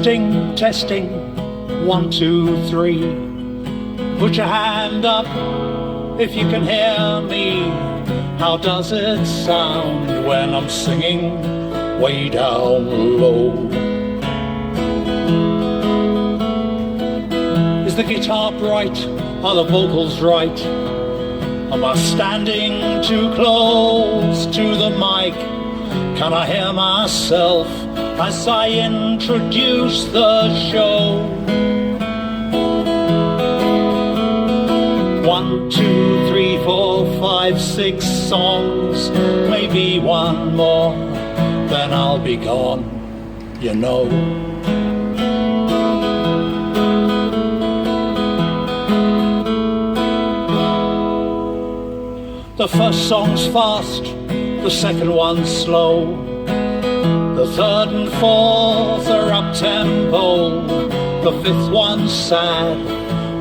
Testing, testing, 1, 2, 3. Put your hand up if you can hear me. How does it sound when I'm singing way down low? Is the guitar bright? Are the vocals right? Am I standing too close to the mic? Can I hear myself as I introduce the show? 1, 2, 3, 4, 5, 6 songs, maybe one more, then I'll be gone, you know. The first song's fast, the second one's slow, the third and fourth are up-tempo, the fifth one's sad,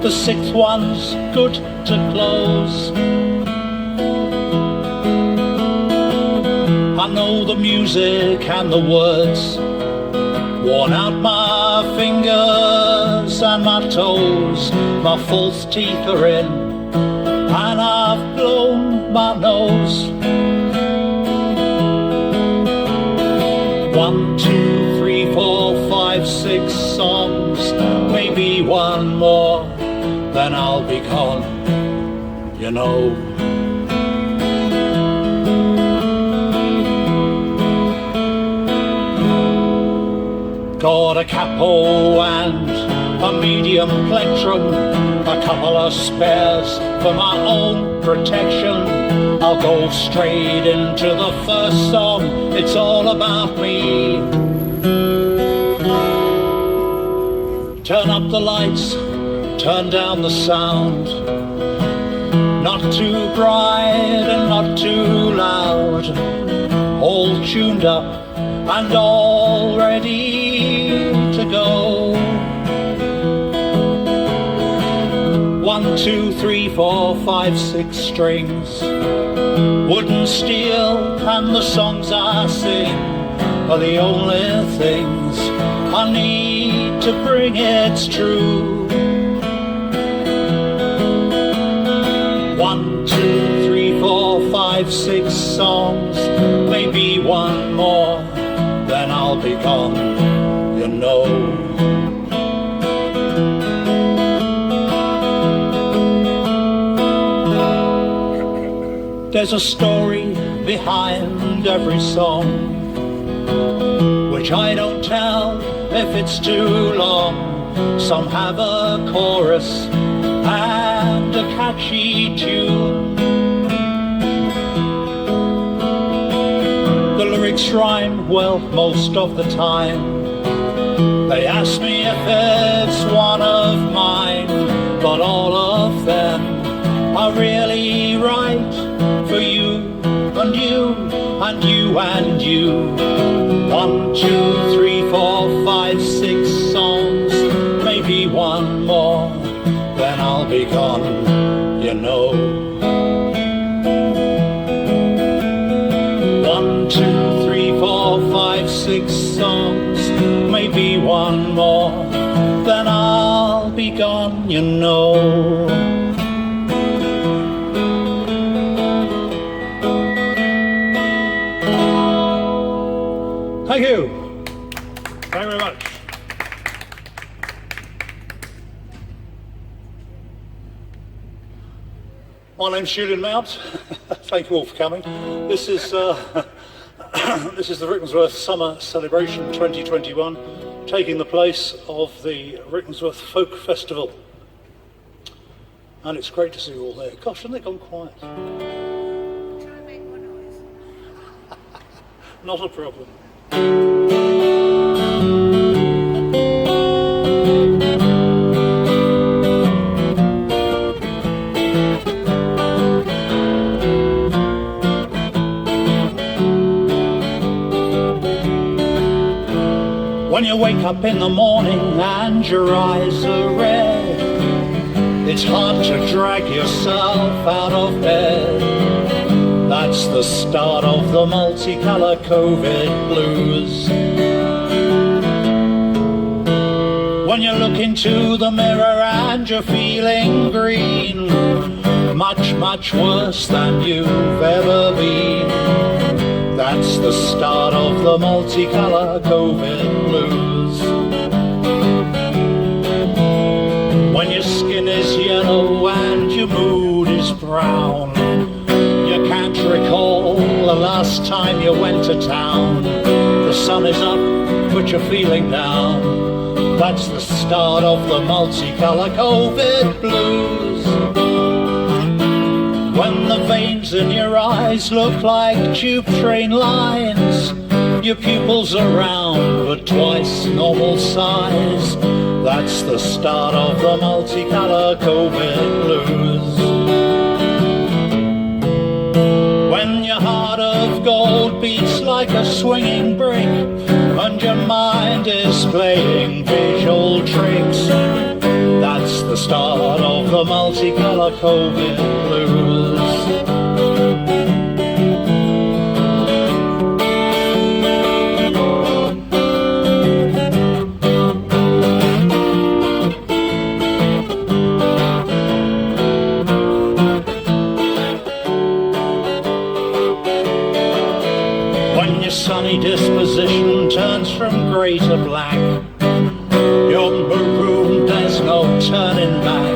the sixth one's good to close. I know the music and the words, worn out my fingers and my toes, my false teeth are in, and I've blown my nose. 1, 2, 3, 4, 5, 6 songs, maybe one more, then I'll be gone, you know. Got a capo and a medium plectrum, a couple of spares for my own protection. I'll go straight into the first song, it's all about me. Turn up the lights, turn down the sound, not too bright and not too loud, all tuned up and all ready to go. 1, 2, 3, 4, 5, 6 strings, wood and steel, and the songs I sing are the only things I need to bring it's true. 1, 2, 3, 4, 5, 6 songs, maybe one more, then I'll be gone, you know. There's a story behind every song, which I don't tell if it's too long. Some have a chorus and a catchy tune. The lyrics rhyme well most of the time. They ask me if it's one of mine, but all of them are really right for you and you and you and you. 1, 2, 3, 4, 5, 6 songs, maybe one more, then I'll be gone, you know. 1, 2, 3, 4, 5, 6 songs, maybe one more, then I'll be gone, you know. Thank you very, very much. My name's Julian Mount. Thank you all for coming. This is this is the Rickmansworth Summer Celebration 2021, taking the place of the Rickmansworth Folk Festival. And it's great to see you all there. Gosh, haven't they gone quiet? Try and make more noise. Not a problem. When you wake up in the morning and your eyes are red, it's hard to drag yourself out of bed. That's the start of the multicolour COVID blues. When you look into the mirror and you're feeling green, much, much worse than you've ever been. That's the start of the multicolour COVID blues. When your skin is yellow and your mood is brown, you can't recall the last time you went to town. The sun is up but you're feeling down. That's the start of the multicolour COVID blues. When the veins in your eyes look like tube train lines, your pupils are round but twice normal size, that's the start of the multicolour COVID blues. When your heart of gold beats like a swinging brick and your mind is playing visual tricks, that's the start of the multicolour COVID blues. When your sunny disposition turns from grey to black, you're marooned, there's no turning back.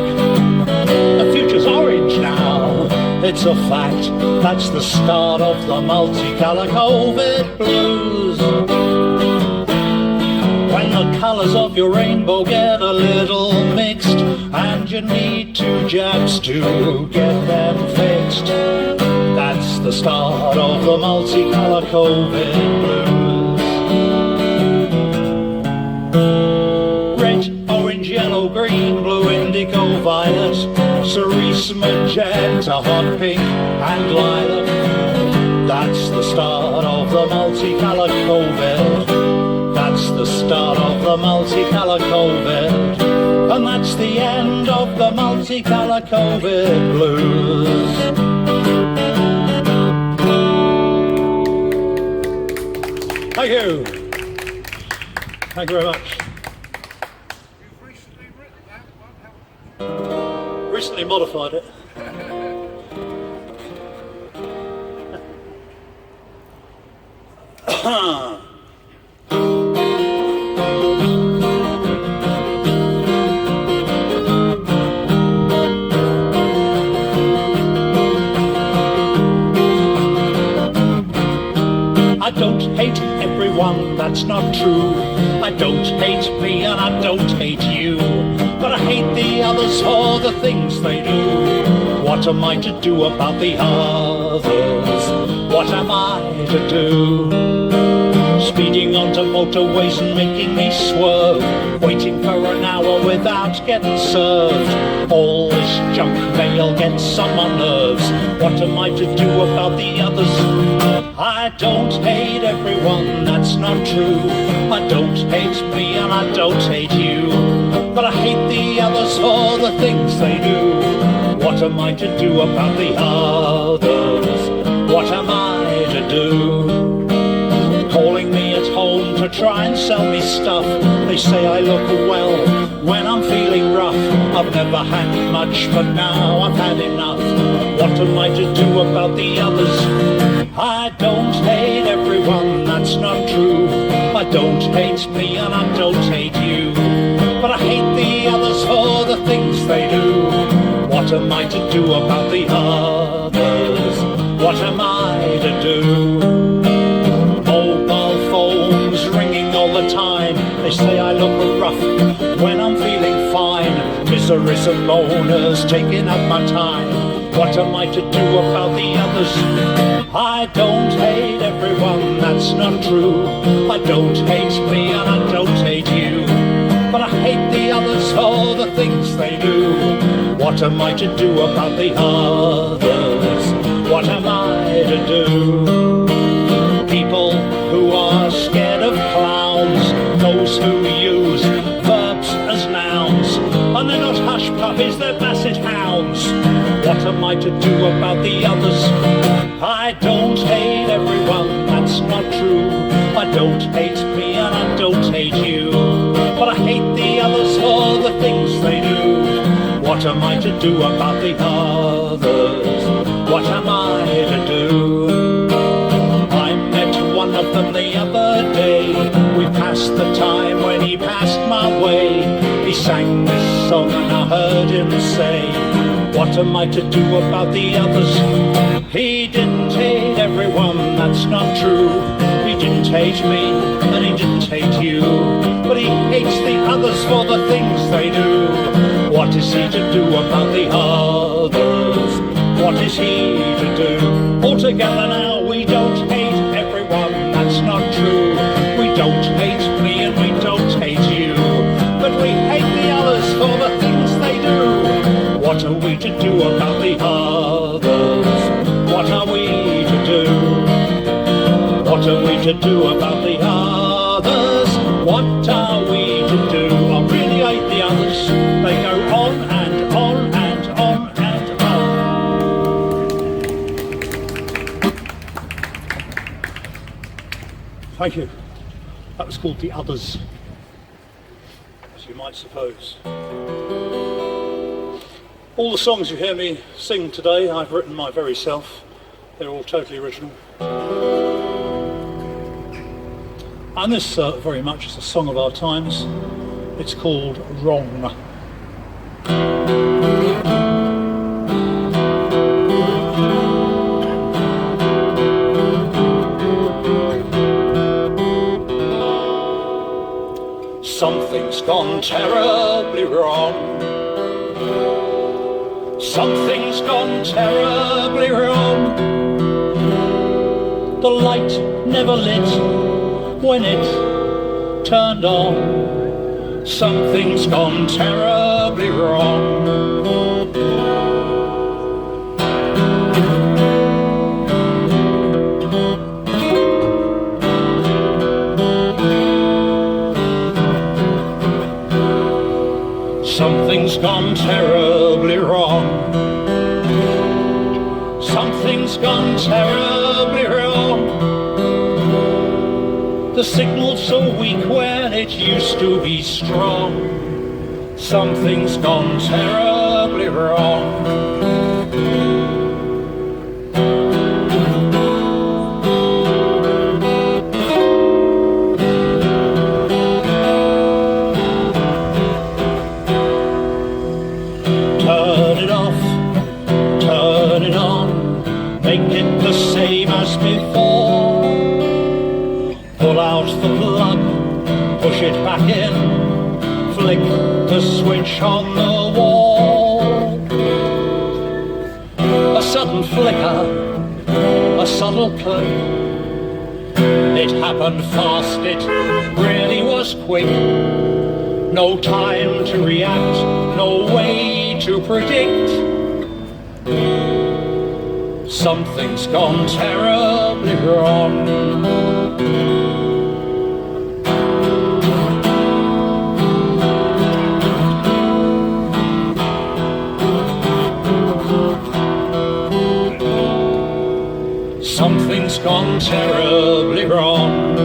The future's orange now, it's a fact. That's the start of the multicolour COVID blues. When the colours of your rainbow get a little mixed and you need 2 jabs to get them fixed, that's the start of the multicolour COVID blues. Red, orange, yellow, green, blue, indigo, violet, cerise, magenta, hot pink and lilac, that's the start of the multicolour COVID. That's the start of the multicolour COVID. And that's the end of the multicolour COVID blues. Thank you. Thank you very much. You've recently written that one, haven't you? Recently modified it. I don't hate everyone, that's not true. I don't hate me and I don't hate you, but I hate the others for the things they do. What am I to do about the others? What am I to do? Speeding onto motorways and making me swerve, waiting for an hour without getting served. All this junk mail gets on my nerves. What am I to do about the others? I don't hate everyone, that's not true. I don't hate me and I don't hate you, but I hate the others for the things they do. What am I to do about the others? What am I to do? Calling me at home to try and sell me stuff. They say I look well when I'm feeling rough. I've never had much, but now I've had enough. What am I to do about the others? I don't hate everyone, that's not true. I don't hate me and I don't hate you, but I hate the others for the things they do. What am I to do about the others? What am I to do? Mobile phones ringing all the time. They say I look rough when I'm feeling fine. Miseries and moaners taking up my time. What am I to do about the others? I don't hate everyone, that's not true. I don't hate me and I don't hate you, but I hate the others for the things they do. What am I to do about the others? What am I to do? People who are scared of clowns, those who use verbs as nouns, and they're not hush puppies, they're basset hounds. What am I to do about the others? I don't hate everyone, that's not true. I don't hate me and I don't hate you, but I hate the others for the things they do. What am I to do about the others? What am I to do? I met one of them the other day. We passed the time when he passed my way. He sang this song and I heard him say, what am I to do about the others? He didn't hate everyone, that's not true. He didn't hate me and he didn't hate you, but he hates the others for the things they do. What is he to do about the others? What is he to do? All together now, we don't hate everyone, that's not true. We don't hate me and we don't hate you, but we hate the others for the things they do. What are we to do about the others? What are we to do? What are we to do about the others? What are we to do? I really hate the others. They go on and on and on and on. Thank you. That was called The Others, as you might suppose. All the songs you hear me sing today, I've written my very self. They're all totally original. And this very much is a song of our times. It's called Wrong. Something's gone terribly wrong. Something's gone terribly wrong. The light never lit when it turned on. Something's gone terribly wrong. Something's gone terribly wrong. Something's gone terribly wrong. The signal's so weak when it used to be strong. Something's gone terribly wrong. Turn it off, turn it on, make it the same as before. Pull out the plug, push it back in, flick the switch on the wall. A sudden flicker, a subtle click. It happened fast, it really was quick. No time to react, no way to predict. Something's gone terribly wrong. Something's gone terribly wrong.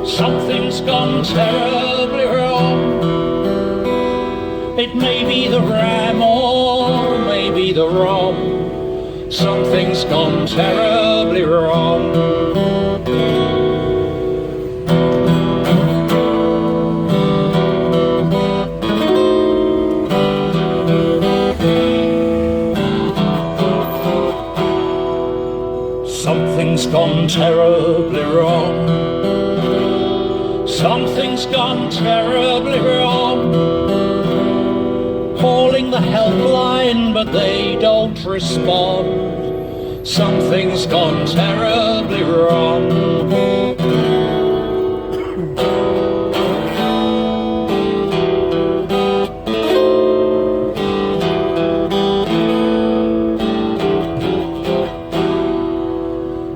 Something's gone terribly wrong. It may be the RAM or maybe the ROM. Something's gone terribly wrong. Something's gone terribly wrong. Something's gone terribly wrong. Calling the helpline, but they don't respond. Something's gone terribly wrong.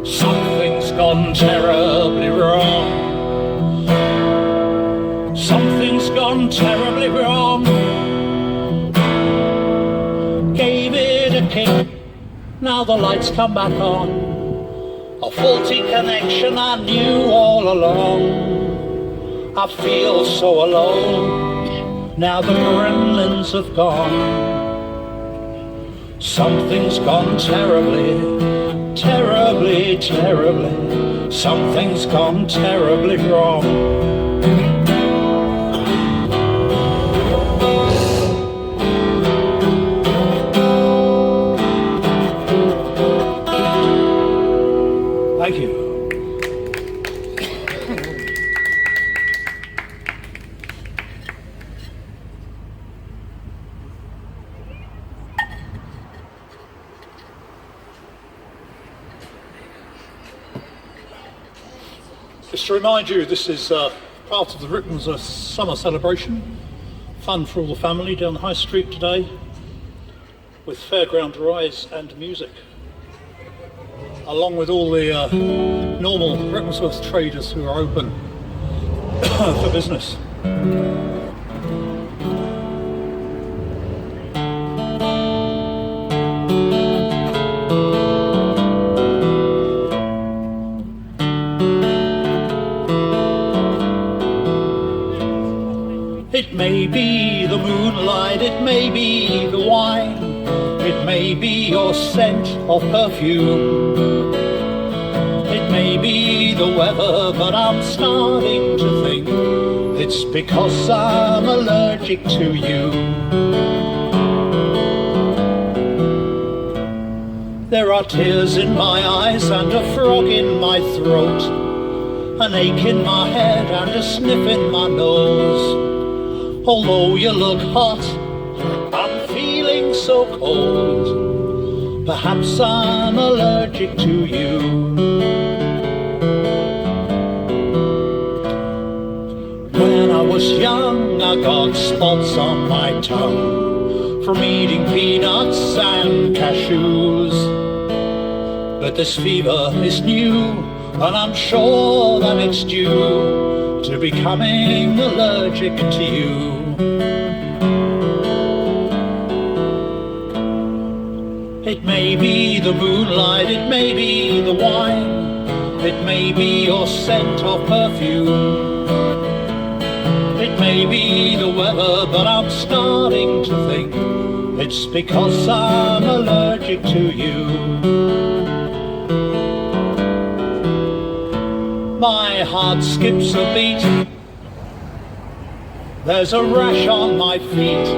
Something's gone terribly wrong. Something's gone terribly wrong. Gave it a kick, now the lights come back on. A faulty connection I knew all along. I feel so alone, now the gremlins have gone. Something's gone terribly, terribly, terribly. Something's gone terribly wrong. Thank you. Just to remind you, this is part of the Rickmansworth Summer Celebration. Fun for all the family down the High Street today, with fairground rides and music, along with all the normal Rickmansworth traders who are open for business. It may be the moonlight, it may be the wine, it may be your scent of perfume. It may be the weather, but I'm starting to think it's because I'm allergic to you. There are tears in my eyes and a frog in my throat, an ache in my head and a sniff in my nose. Although you look hot, I'm feeling so cold. Perhaps I'm allergic to you. When I was young, I got spots on my tongue from eating peanuts and cashews. But this fever is new, and I'm sure that it's due to becoming allergic to you. It may be the moonlight, it may be the wine, it may be your scent of perfume. It may be the weather, but I'm starting to think it's because I'm allergic to you. My heart skips a beat, there's a rash on my feet.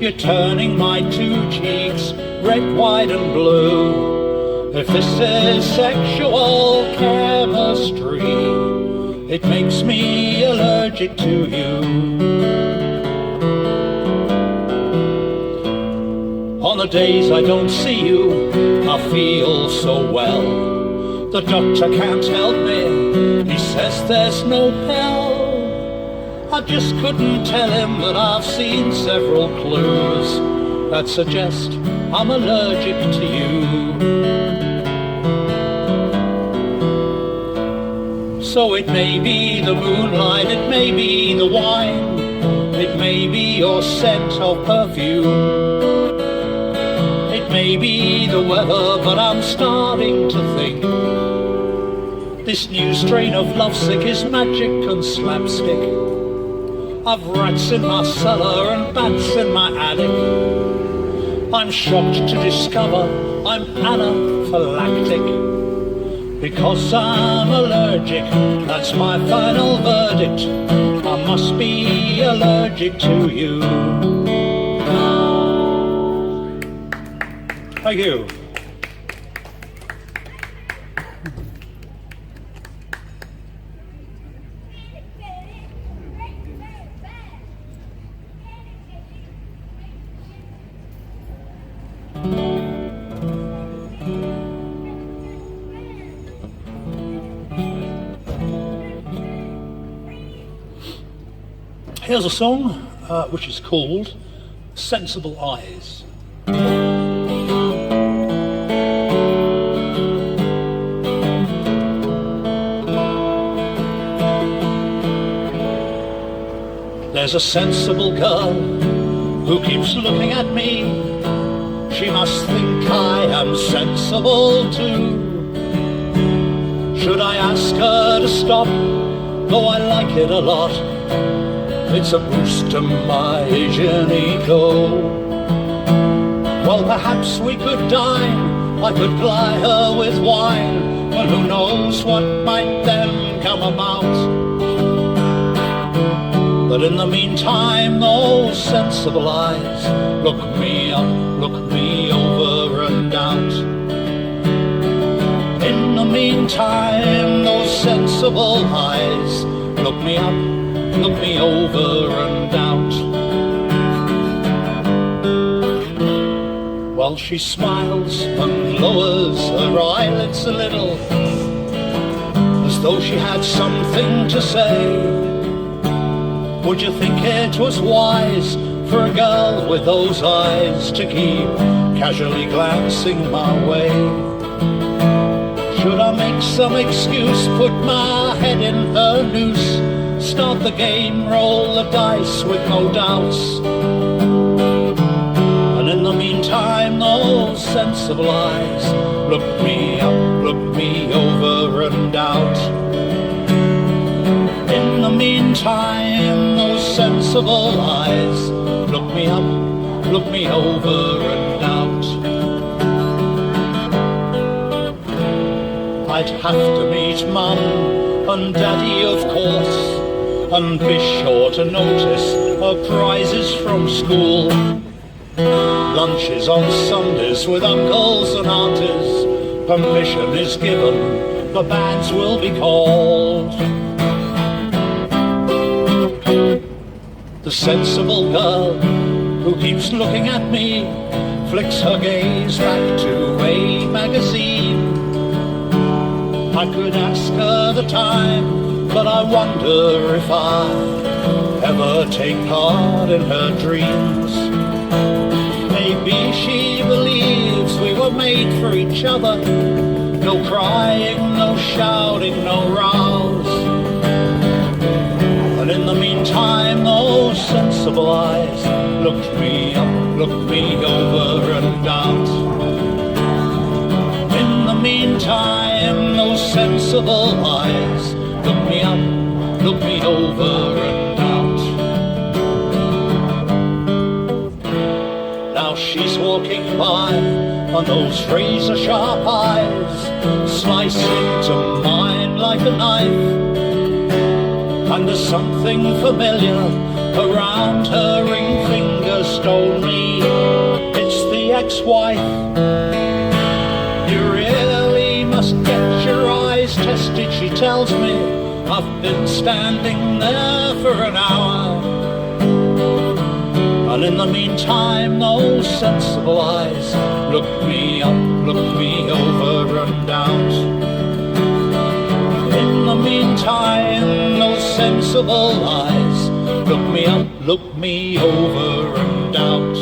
You're turning my two cheeks red, white and blue. If this is sexual chemistry, it makes me allergic to you. On the days I don't see you, I feel so well. The doctor can't help me, he says there's no pill. I just couldn't tell him that I've seen several clues that suggest I'm allergic to you. So it may be the moonlight, it may be the wine, it may be your scent of perfume. It may be the weather, but I'm starting to think this new strain of lovesick is magic and slapstick. I've rats in my cellar and bats in my attic. I'm shocked to discover I'm anaphylactic. Because I'm allergic, that's my final verdict. I must be allergic to you. Thank you. Here's a song which is called Sensible Eyes. There's a sensible girl who keeps looking at me. She must think I am sensible too. Should I ask her to stop though I like it a lot. It's a boost to my Asian ego. Well, perhaps we could dine, I could ply her with wine, but who knows what might then come about. But in the meantime, those sensible eyes look me up, look me over and out. In the meantime, those sensible eyes look me up, look me over and out. While she smiles and lowers her eyelids a little, as though she had something to say. Would you think it was wise for a girl with those eyes to keep casually glancing my way? Should I make some excuse, put my head in her noose, start the game, roll the dice with no doubts? And in the meantime, those sensible eyes look me up, look me over and out. In the meantime, those sensible eyes look me up, look me over and out. I'd have to meet Mum and Daddy, of course, and be sure to notice her prizes from school. Lunches on Sundays with uncles and aunties, permission is given, the bands will be called. The sensible girl who keeps looking at me flicks her gaze back to a magazine. I could ask her the time, but I wonder if I ever take part in her dreams. Maybe she believes we were made for each other. No crying, no shouting, no rows. And in the meantime, those sensible eyes looked me up, looked me over and out. In the meantime, those sensible eyes looked me up, looked me over and out. Now she's walking by, and those razor-sharp eyes slice into mine like a knife. And there's something familiar around her ring fingers told me it's the ex-wife. You really must get your eyes tested, she tells me. I've been standing there for an hour. And in the meantime, those sensible eyes look me up, look me over and out. In the meantime, those sensible eyes look me up, look me over and out.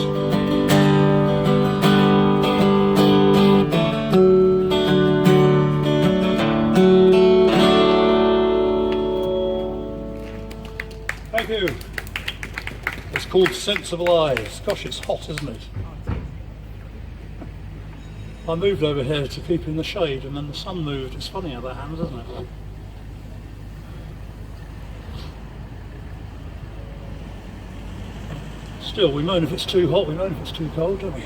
Thank you. It's called Sensible Eyes. Gosh, it's hot, isn't it? I moved over here to keep in the shade, and then the sun moved. It's funny how that happens, isn't it? Still, we moan if it's too hot, we moan if it's too cold, don't we?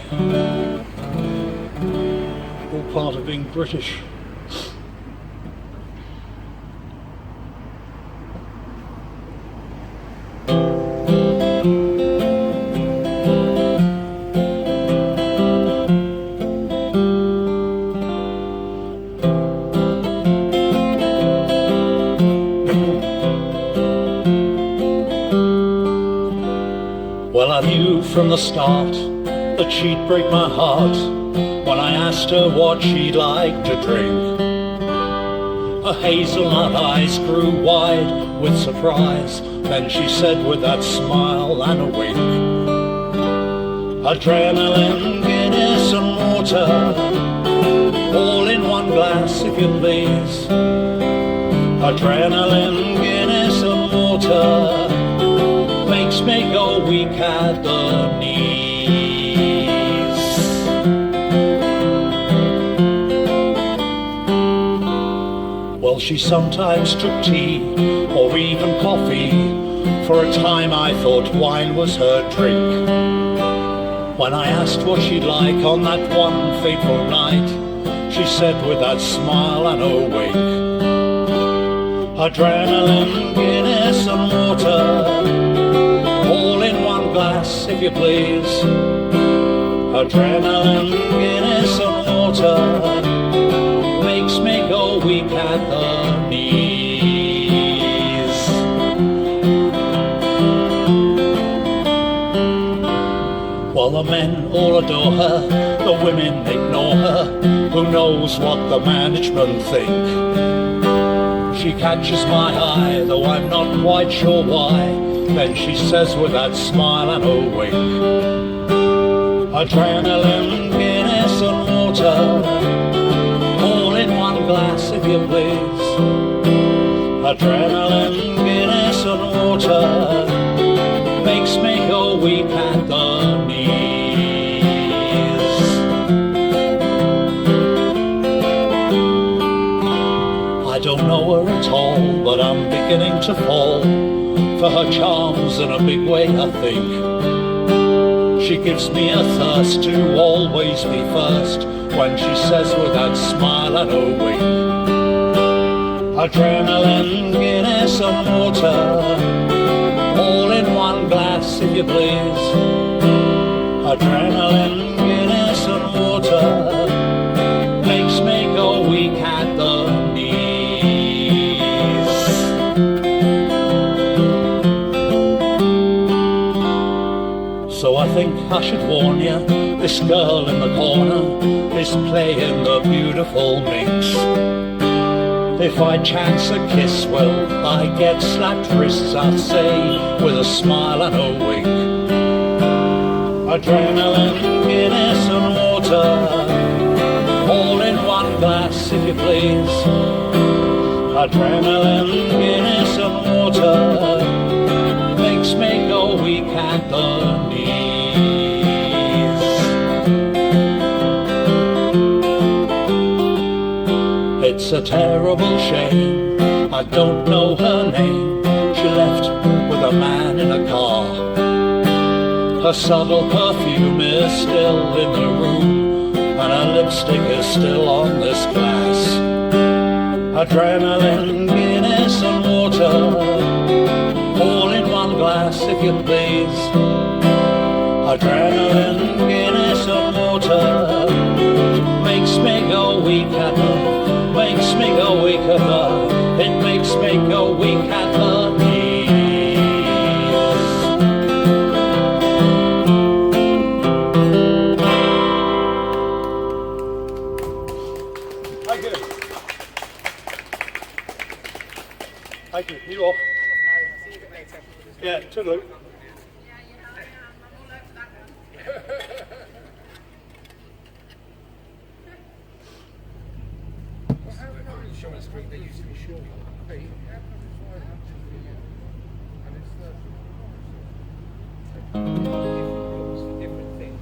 All part of being British. Well, I knew from the start that she'd break my heart when I asked her what she'd like to drink. Her hazelnut eyes grew wide with surprise. Then she said with that smile and a wink, adrenaline, Guinness and water, all in one glass if you please. Adrenaline, Guinness and water makes me go weak at the knees. Well, Well, she sometimes took tea or even coffee. For a time I thought wine was her drink. When I asked what she'd like on that one fateful night, she said with that smile and a wink, adrenaline, Guinness and water, all in one glass if you please. Adrenaline, Guinness and water makes me go weak at the knees. Well, the men all adore her, the women ignore her. Who knows what the management think? She catches my eye, though I'm not quite sure why. Then she says with that smile and a wink, adrenaline, Guinness and water, all in one glass if you please. Adrenaline, Guinness and water makes me go weak at the knees. I don't know her at all, but I'm beginning to fall for her charms in a big way, I think. She gives me a thirst to always be first when she says with that smile and a wink, adrenaline, Guinness and water, all in one glass if you please. Adrenaline, Guinness and water makes me go weak at the knees. So I think I should warn you, this girl in the corner is playing the beautiful minx. If I chance a kiss, well, I get slapped wrists, I'd say, with a smile and a wink. Adrenaline, Guinness and water, all in one glass if you please. Adrenaline, Guinness and water makes me go weak at the knees. It's a terrible shame, I don't know her name. She left with a man in a car. Her subtle perfume is still in the room, and her lipstick is still on this glass. Adrenaline, Guinness and water, all in one glass if you please. Adrenaline, Guinness and water makes me go weak at the, makes me go weak at the, it makes me go weak at the knees. Thank you. Thank you. You off? Yeah, toodaloo. Street, they used to be short. Different things.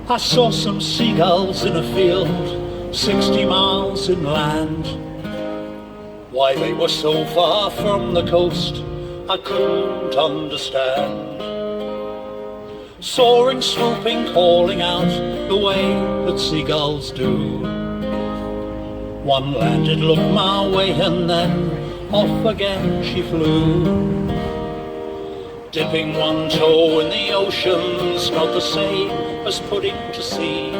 I saw some seagulls in a field, 60 miles inland. Why they were so far from the coast, I couldn't understand. Soaring, swooping, calling out the way that seagulls do. One landed, looked my way, and then off again she flew. Dipping one toe in the ocean's not the same as putting to sea.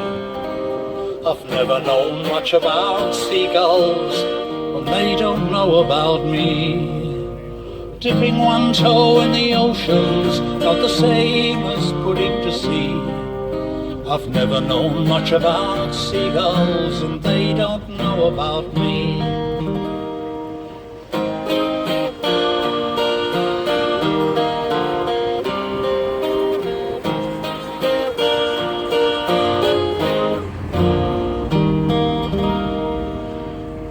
I've never known much about seagulls, and they don't know about me. Dipping one toe in the ocean's not the same as putting to sea. I've never known much about seagulls, and they don't know about me.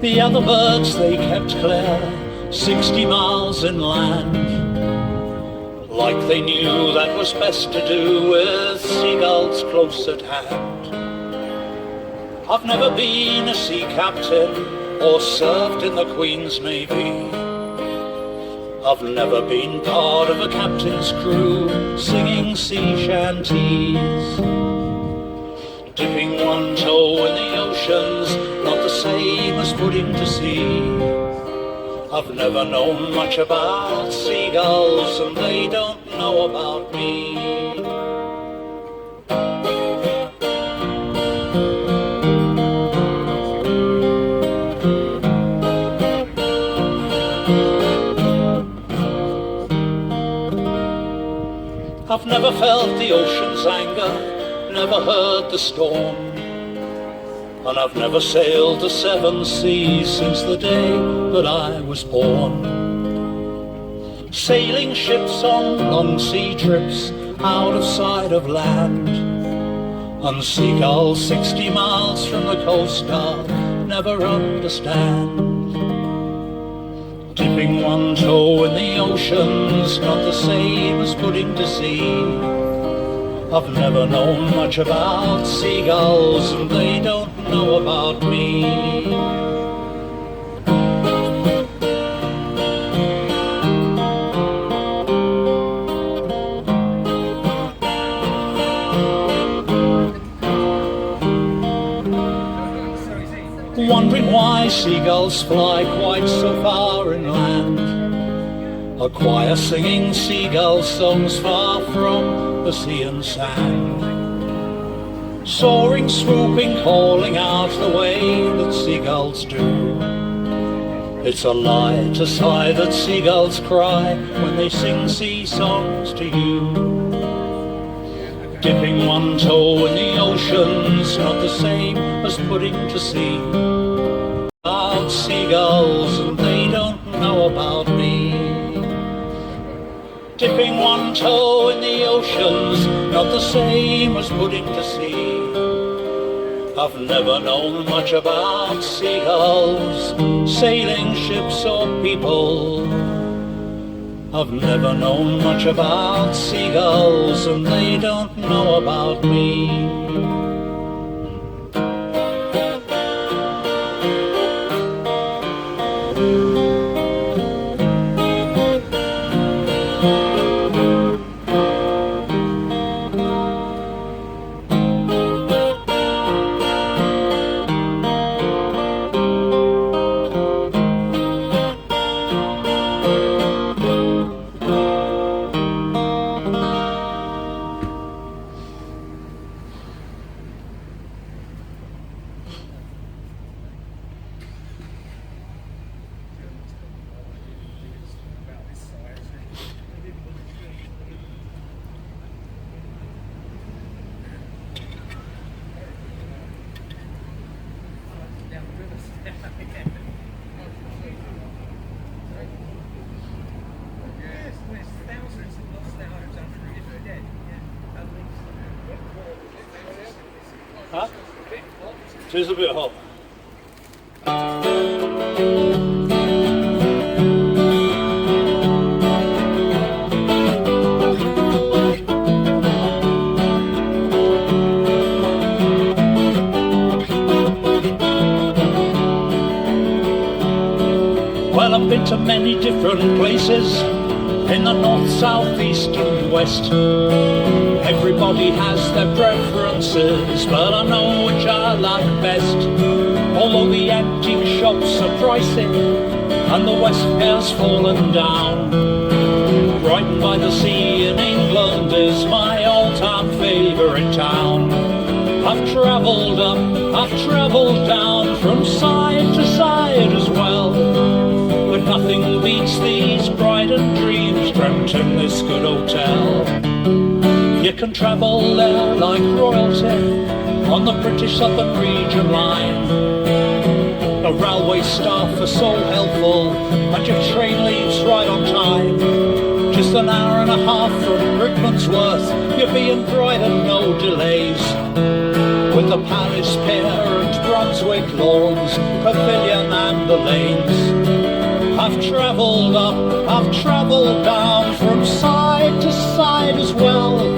The other birds they kept clear, 60 miles inland, like they knew that was best to do with seagulls close at hand. I've never been a sea captain or served in the Queen's Navy. I've never been part of a captain's crew singing sea shanties. Dipping one toe in the ocean's not the same as putting to sea. I've never known much about seagulls, and they don't know about me. I've never felt the ocean's anger, never heard the storm, and I've never sailed the seven seas since the day that I was born. Sailing ships on long sea trips out of sight of land, and seagulls 60 miles from the coast I'll never understand. Dipping one toe in the ocean's not the same as putting to sea. I've never known much about seagulls, and they don't know about me. Wondering why seagulls fly quite so far inland, a choir singing seagull songs far from the sea and sand. Soaring, swooping, calling out the way that seagulls do. It's a lie to sigh that seagulls cry when they sing sea songs to you. Dipping one toe in the ocean's not the same as putting to sea. About seagulls, and they don't know about me. Dipping one toe in the ocean's not the same as putting to sea. I've never known much about seagulls, sailing ships or people. I've never known much about seagulls, and they don't know about me. Huh? It is a bit hot. Well, I've been to many different places in the north, south, east and west. Everybody has their preferences, but I know which I like best. Although the antique shops are pricey and the West has fallen down, Brighton by the sea in England is my all-time favourite town. I've travelled up, I've travelled down, from side to side as well, but nothing beats these Brighton dreams dreamt in this good hotel. You can travel there like royalty on the British Southern Region line. The railway staff are so helpful and your train leaves right on time. Just an hour and a half from Rickmansworth, you'll be in Brighton, no delays. With the Palace Pier and Brunswick Lawns, Pavilion and the lanes. I've travelled up, I've travelled down, from side to side as well.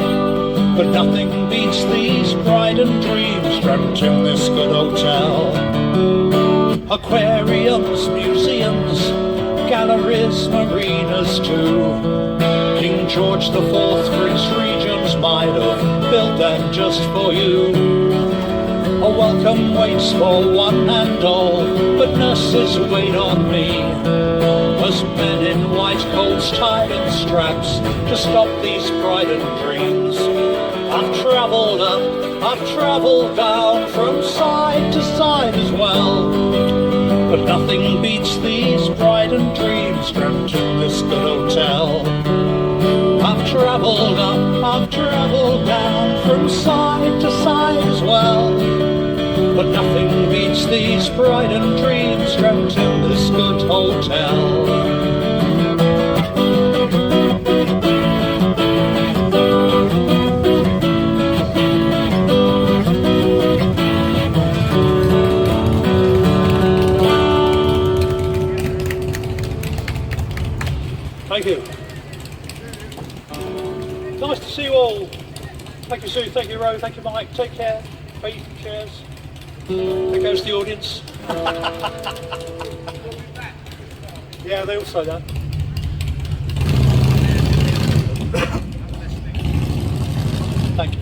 But nothing beats these Brighton Dreams dreamt in this good hotel. Aquariums, museums, galleries, marinas too. King George IV, Prince Regents might have built them just for you. A welcome waits for one and all, but nurses wait on me. As men in white coats tied in straps to stop these Brighton Dreams. I've travelled up, I've travelled down, from side to side as well. But nothing beats these Brighton Dreams dreamt in this good hotel. I've travelled up, I've travelled down, from side to side as well. But nothing beats these Brighton Dreams dreamt in this good hotel. Thank you. Nice to see you all. Thank you, Sue. Thank you, Ro. Thank you, Mike. Take care. Feet, chairs. There goes the audience. Yeah, they all say that. Thank you.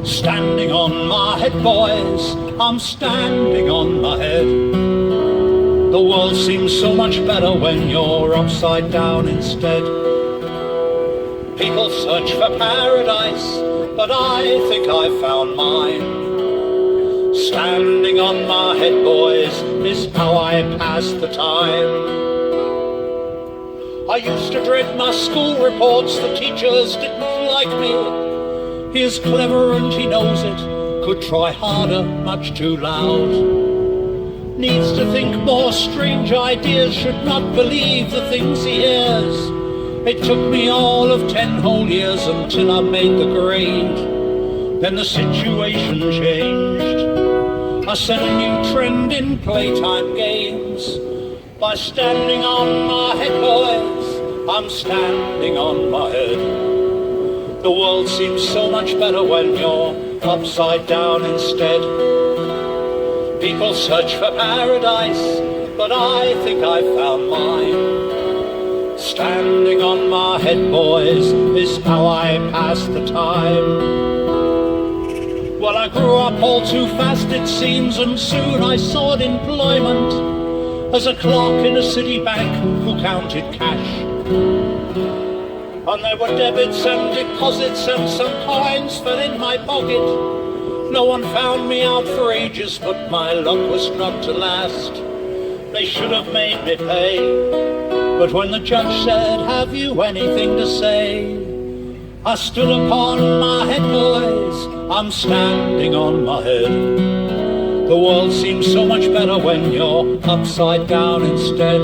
Standing on my head, boys, I'm standing on my head. The world seems so much better when you're upside down instead. People search for paradise, but I think I found mine. Standing on my head, boys, is how I pass the time. I used to dread my school reports, the teachers didn't like me. He is clever and he knows it, could try harder, much too loud. Needs to think more, strange ideas, should not believe the things he hears. It took me all of 10 whole years until I made the grade. Then the situation changed. I set a new trend in playtime games. By standing on my head, boys, I'm standing on my head. The world seems so much better when you're upside down instead. People search for paradise, but I think I found mine. Standing on my head, boys, is how I pass the time. Well, I grew up all too fast, it seems, and soon I sought employment as a clerk in a city bank who counted cash. And there were debits and deposits and some coins fell in my pocket. No one found me out for ages, but my luck was not to last. They should have made me pay, but when the judge said, "Have you anything to say?" I stood upon my head, boys, I'm standing on my head. The world seems so much better when you're upside down instead.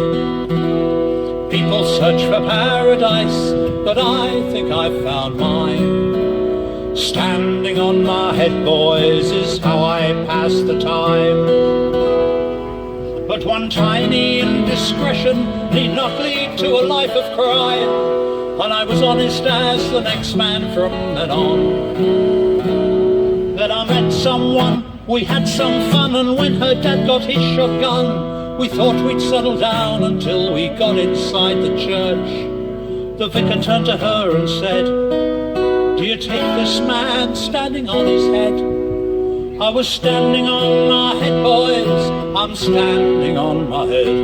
People search for paradise, but I think I've found mine. Standing on my head, boys, is how I pass the time. But one tiny indiscretion need not lead to a life of crime, and I was honest as the next man from then on. Then I met someone, we had some fun, and when her dad got his shotgun, we thought we'd settle down until we got inside the church. The vicar turned to her and said, "Do you take this man standing on his head?" I was standing on my head, boys, I'm standing on my head.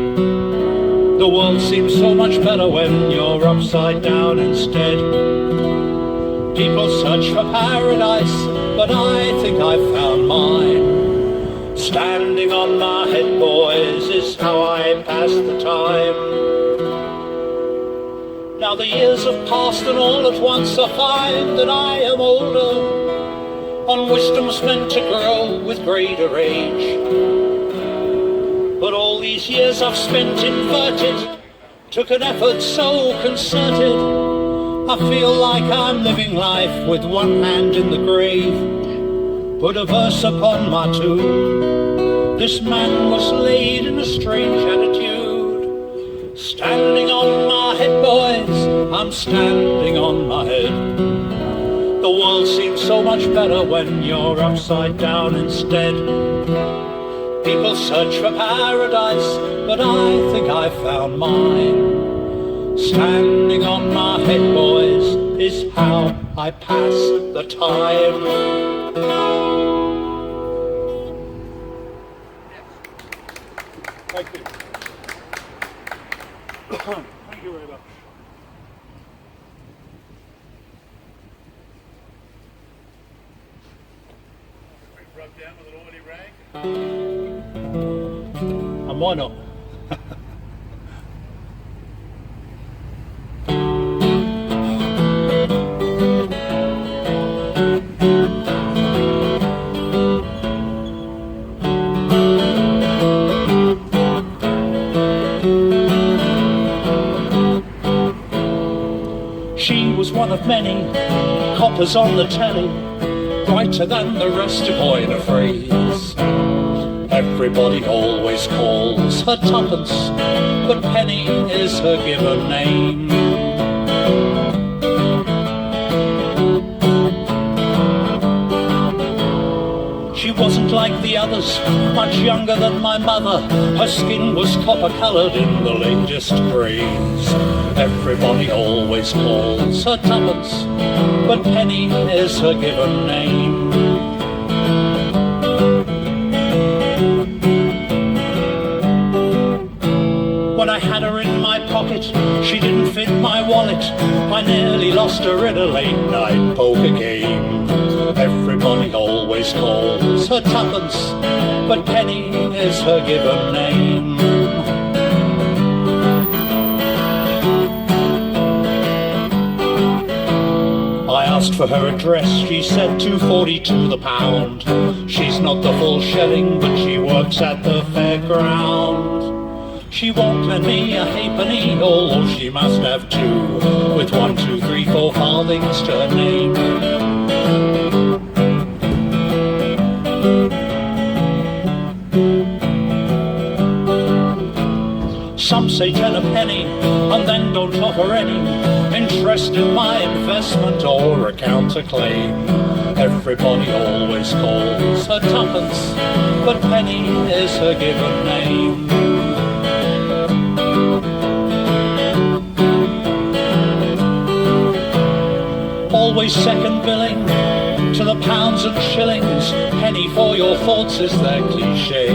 The world seems so much better when you're upside down instead. People search for paradise, but I think I've found mine. Standing on my head, boys, how I pass the time. Now the years have passed and all at once I find that I am older, on wisdom's meant to grow with greater age. But all these years I've spent inverted, took an effort so concerted, I feel like I'm living life with one hand in the grave. Put a verse upon my tomb, this man was laid in a strange attitude. Standing on my head, boys, I'm standing on my head. The world seems so much better when you're upside down instead. People search for paradise, but I think I found mine. Standing on my head, boys, is how I pass the time. Thank you. Thank you very much. Rubbed down with an oily rag. And why not? She was one of many coppers on the telly, brighter than the rest to coin a phrase. Everybody always calls her Tuppence, but Penny is her given name. She wasn't like the others, much younger than my mother. Her skin was copper-coloured in the latest greys. Everybody always calls her Tuppence, but Penny is her given name. When I had her in my pocket, she didn't fit my wallet. I nearly lost her in a late-night poker game. Everybody always calls her Tuppence, but Penny is her given name. I asked for her address, she said 2.42 the pound. She's not the full shilling, but she works at the fairground. She won't lend me a halfpenny, although she must have two, with 1, 2, 3, 4 farthings to her name. Some say 10 a penny, and then don't offer any interest in my investment or account a claim. Everybody always calls her Tuppence, but Penny is her given name. Always second billing to the pounds and shillings. Penny for your thoughts is their cliche.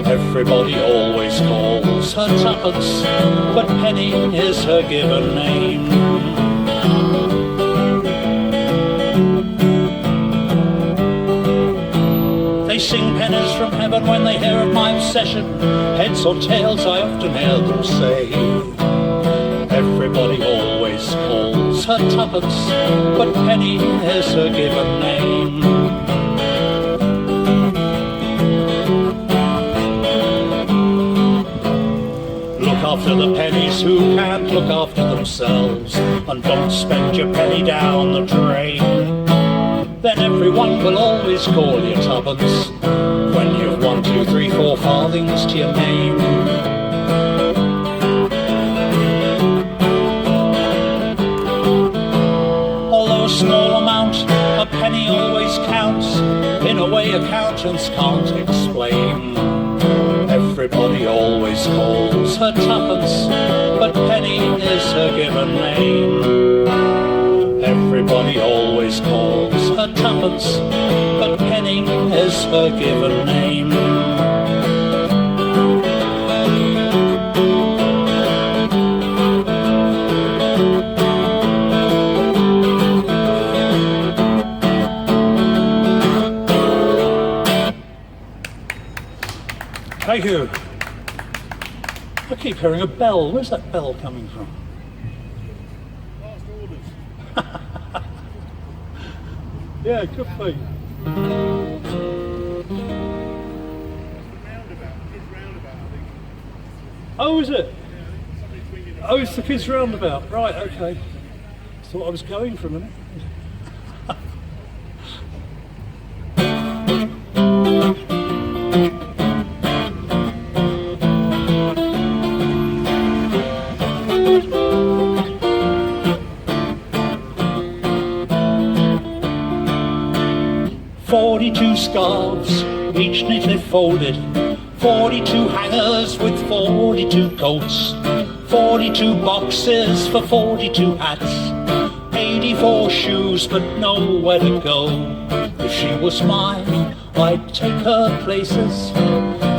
Everybody always calls her Tuppence, but Penny is her given name. They sing pennies from heaven when they hear of my obsession. Heads or tails, I often hear them say. Everybody always calls her Tuppence, but Penny is her given name. Look after the pennies who can't look after themselves, and don't spend your penny down the drain. Then everyone will always call you Tuppence when you've 1, 2, 3, 4 farthings to your name. Small amount, a penny always counts, in a way accountants can't explain. Everybody always calls her Tuppence, but Penny is her given name. Everybody always calls her Tuppence, but Penny is her given name. Thank you. I keep hearing a bell. Where's that bell coming from? Last orders. Yeah, it could be. Roundabout, kids roundabout, I think. Oh, is it? Yeah, I think somebody's winging it. Oh, it's the kids' roundabout. Right, okay. Thought I was going for a minute. 42 scarves, each neatly folded, 42 hangers with 42 coats, 42 boxes for 42 hats, 84 shoes but nowhere to go. If she was mine, I'd take her places.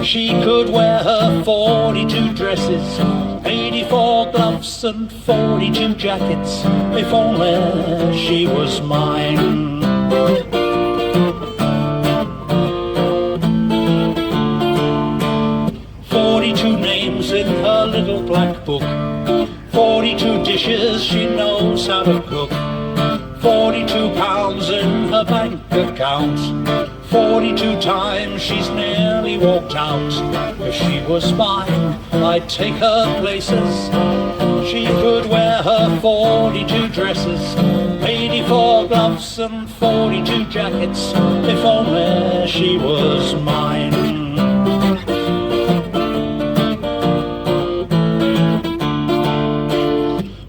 She could wear her 42 dresses, 84 gloves and 42 jackets, if only she was mine. 42 names in her little black book, 42 dishes she knows how to cook, 42 pounds in her bank account, 42 times she's nearly walked out. If she was mine, I'd take her places. She could wear her 42 dresses, 84 gloves and 42 jackets, if only she was mine.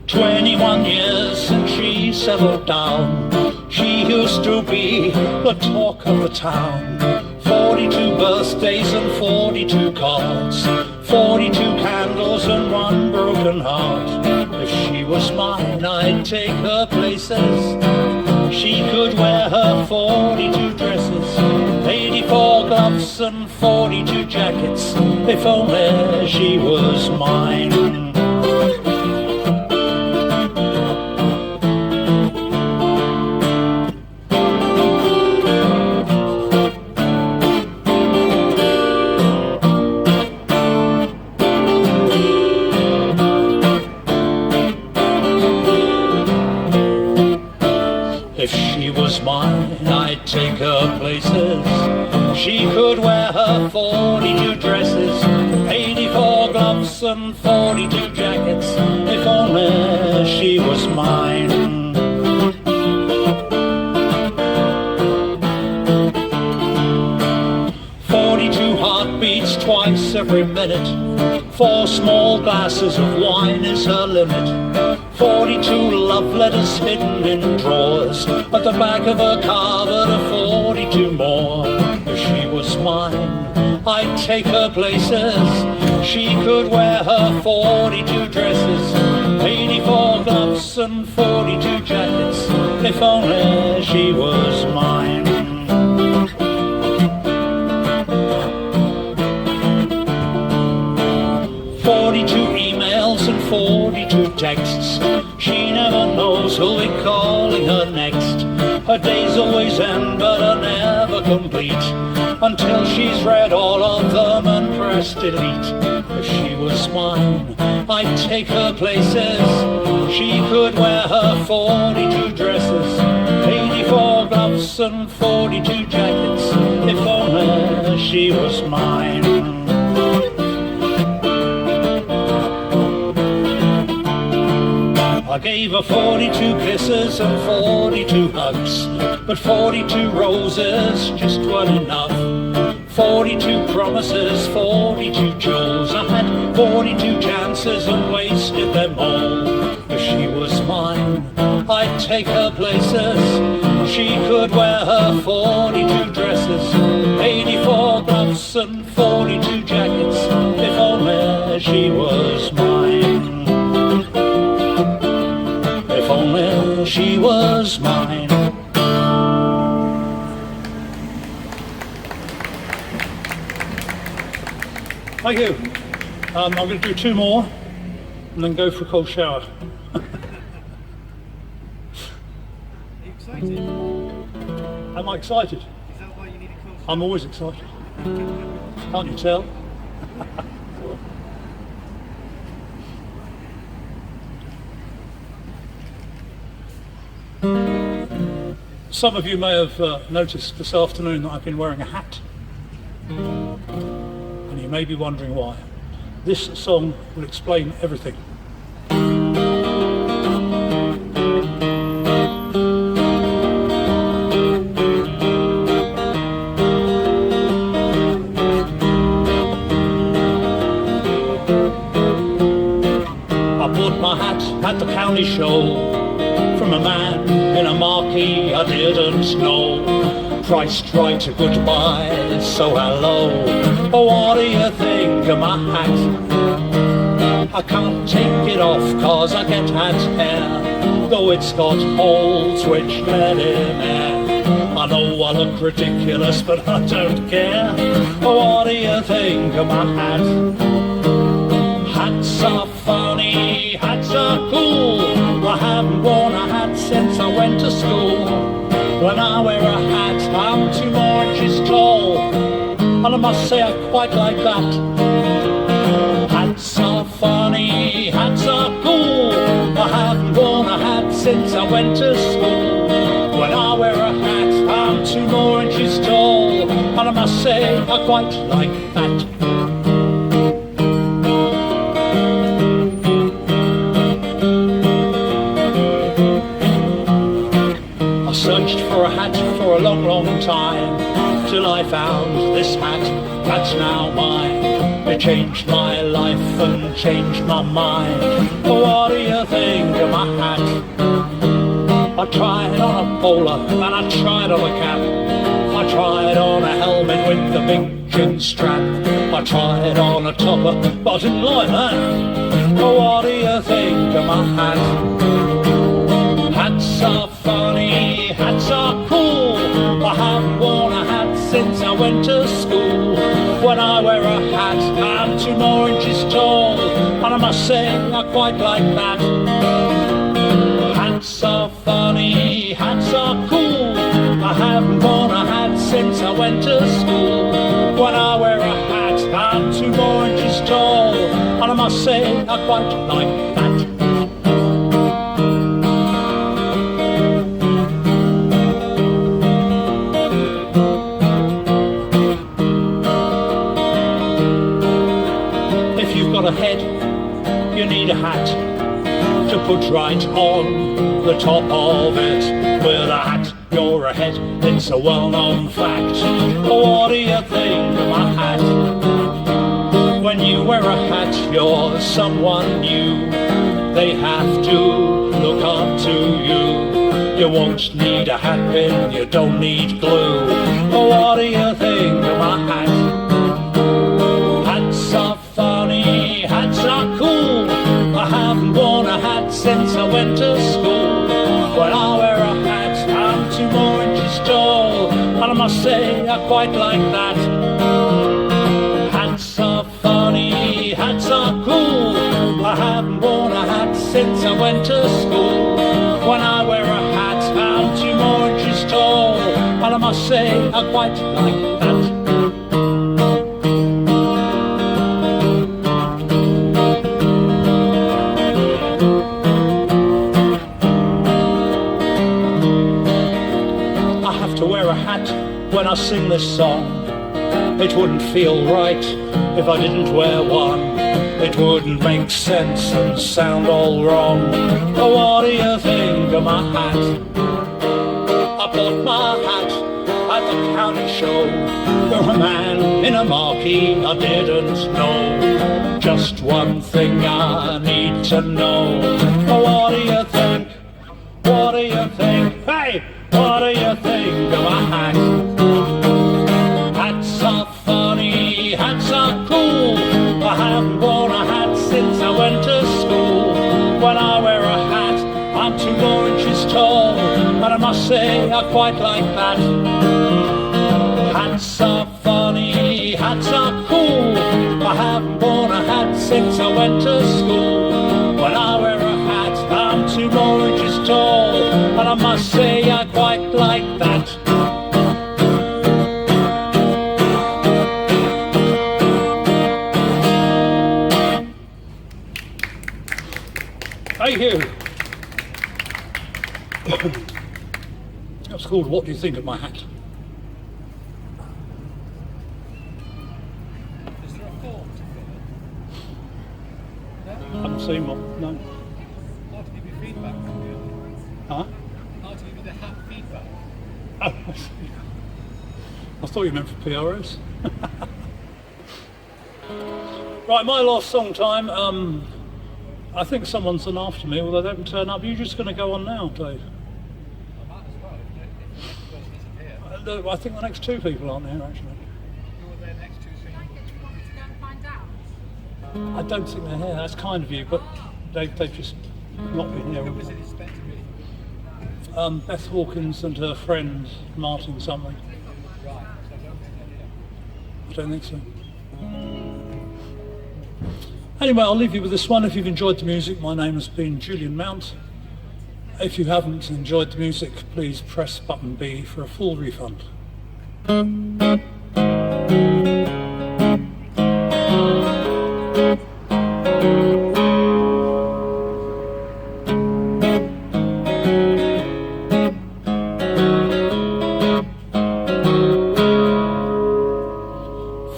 21 years since she settled down. She used to be the talk of the town. 42 birthdays and 42 cards, 42 candles and one broken heart. If she was mine, I'd take her places. She could wear her 42 dresses, 84 gloves and 42 jackets, if only she was mine. If she was mine, I'd take her places. She could wear her 42 dresses, 84 gloves and 42 jackets, if only she was mine. 42 heartbeats twice every minute, 4 small glasses of wine is her limit. 42 love letters hidden in drawers, at the back of her cupboard are 42 more. If she was mine, I'd take her places. She could wear her 42 dresses, 84 gloves and 42 jackets, if only she was mine. 42 emails and 42 texts. She never knows who'll be calling her next. Her days always end but are never complete, until she's read all of them and pressed delete. If she was mine, I'd take her places. She could wear her 42 dresses, 84 gloves and 42 jackets, if only she was mine. I gave her 42 kisses and 42 hugs, but 42 roses just weren't enough. 42 promises, 42 jewels. I had 42 chances and wasted them all. If she was mine, I'd take her places. She could wear her 42 dresses, 84 gloves and 42 jackets, if only she was mine. If only she was mine. Thank you. I'm going to do 2 more and then go for a cold shower. Are you excited? Am I excited? Is that why you need a cold shower? I'm always excited. Can't you tell? Some of you may have noticed this afternoon that I've been wearing a hat. And you may be wondering why. This song will explain everything. At the county show from a man in a marquee I didn't know. Priced right, a goodbye, so hello. Oh, what do you think of my hat? I can't take it off cause I get hat hair, though it's got holes which let in air. I know I look ridiculous but I don't care. Oh, what do you think of my hat? Hats are funny, hats are cool. I haven't worn a hat since I went to school. When I wear a hat, I'm 2 inches tall, and I must say I quite like that. Hats are funny, hats are cool. I haven't worn a hat since I went to school. When I wear a hat, I'm 2 inches tall, and I must say I quite like that. Searched for a hat for a long, long time, till I found this hat that's now mine. It changed my life and changed my mind. Oh, what do you think of my hat? I tried on a bowler and I tried on a cap. I tried on a helmet with the big chin strap. I tried on a topper, but I didn't like that. Oh, what do you think of my hat? Hats are funny, hats are cool. I haven't worn a hat since I went to school. When I wear a hat, I'm 2 inches tall, and I must say I quite like that. Hats are funny, hats are cool. I haven't worn a hat since I went to school. When I wear a hat, I'm 2 inches tall, and I must say I quite like that. A head, you need a hat to put right on the top of it. With a hat, you're a head, it's a well-known fact. Oh, what do you think of my hat? When you wear a hat, you're someone new. They have to look up to you. You won't need a hat pin, you don't need glue. Oh, what do you think of my hat? Hats are funny, hats are cool. I haven't worn a hat since I went to school. When I wear a hat, I'm 2 inches tall, and I must say I quite like that. Hats are funny, hats are cool. I haven't worn a hat since I went to school. When I wear a hat, I'm 2 inches tall, and I must say I quite like that. When I sing this song, it wouldn't feel right if I didn't wear one. It wouldn't make sense and sound all wrong. Oh, what do you think of my hat? I bought my hat at the county show for a man in a marquee I didn't know. Just one thing I need to know. Oh, what do you think? What do you think? Hey! What do you think of my hat? Hats are funny, hats are cool. I haven't worn a hat since I went to school. When I wear a hat, I'm 2 inches tall, and I must say I quite like that. Hats are funny, hats are cool. I haven't worn a hat since I went to school. When I wear a hat, I'm 2 inches tall, and I must say I quite like that. Thank you. It's called What Do You Think of My Hat? Is there a form to fill? I haven't seen one, no. Hard to give you feedback, really. Huh? Hard to give you the hat feedback. Oh, I see. I thought you meant for PRS. Right, my last song time. I think someone's on after me, although they haven't turned up. You're just going to go on now, Dave? I might as well, if the person isn't here. I think the next two people aren't here, actually. Who are their next two singers? Do you want me to go and find out? I don't think they're here. That's kind of you, but they've just not been here. Who was it expected to be? Beth Hawkins and her friend Martin something. Right, so I don't think they're here. I don't think so. Anyway, I'll leave you with this one. If you've enjoyed the music, my name has been Julian Mount. If you haven't enjoyed the music, please press button B for a full refund.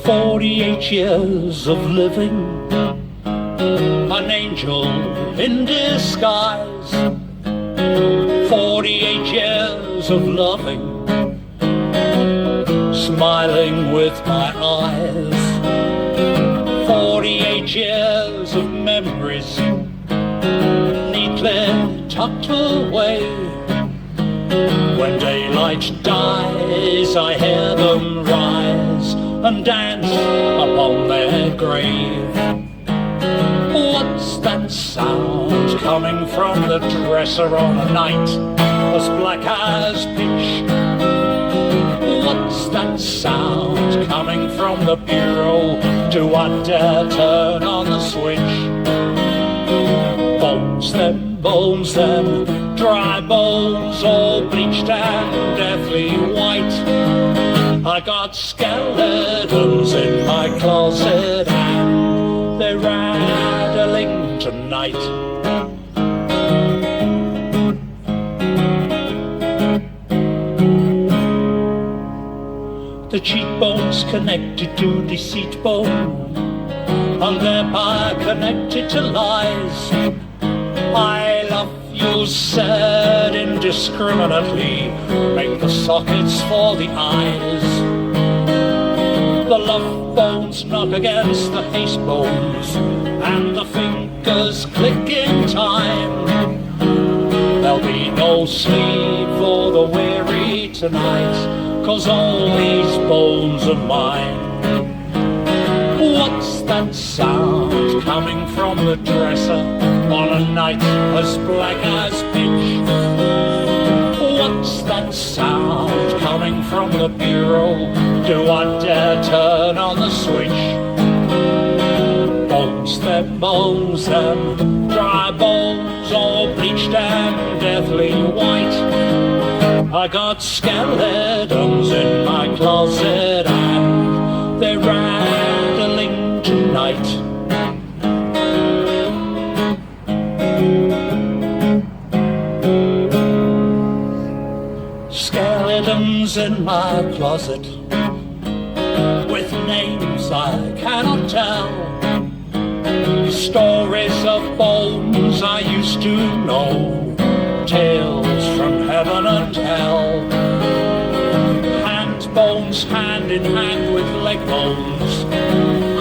48 years of living, an angel in disguise. 48 years of loving, smiling with my eyes. 48 years of memories, neatly tucked away. When daylight dies, I hear them rise and dance upon their grave. What's that sound coming from the dresser on a night as black as pitch? What's that sound coming from the bureau? Do I dare turn on the switch? Bones them, dry bones, all bleached and deathly white. I got skeletons in my closet and they're rattling tonight. The cheekbone's connected to deceit bone, and thereby connected to lies. I love you said indiscriminately, make the sockets for the eyes. The love bones knock against the haste bones, and the fingers click in time. There'll be no sleep for the weary tonight, 'cause all these bones are mine. What's that sound coming from the dresser on a night as black as pitch? What's that sound coming from the bureau? Do I dare turn on the switch? Bones them, dry bones, all bleached and deathly white. I got skeletons in my closet and they're rattling tonight. Skeletons in my closet with names I cannot tell. Stories of bones I used to know, tales from heaven and hell. Hand bones hand in hand with leg bones,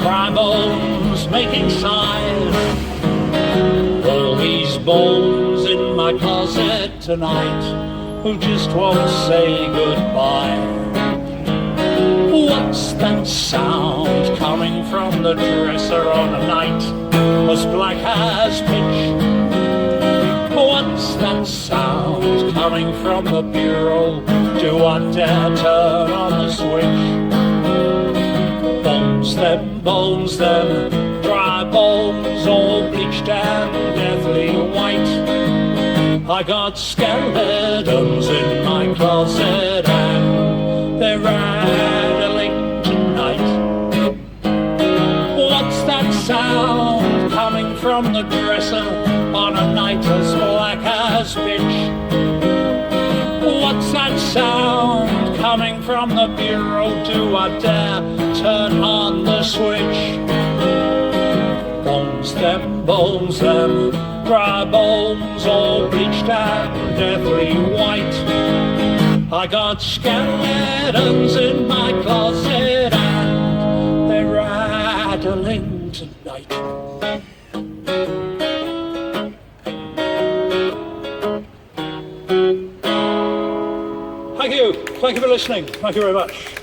cry bones making sighs. All these bones in my closet tonight who just won't say goodbye. What's that sound coming from the dresser on a night as black as pitch? What's that sound coming from the bureau? Do I dare turn on the switch? Bones them, dry bones, all bleached and deathly white. I got skeletons in my closet and they're rattling tonight. What's that sound coming from the dresser on a night as black as pitch? What's that sound sound coming from the bureau. Do I dare turn on the switch? Bones them, dry bones, all bleached and deathly white. I got skeletons in my closet and they're rattling tonight. Thank you for listening. Thank you very much.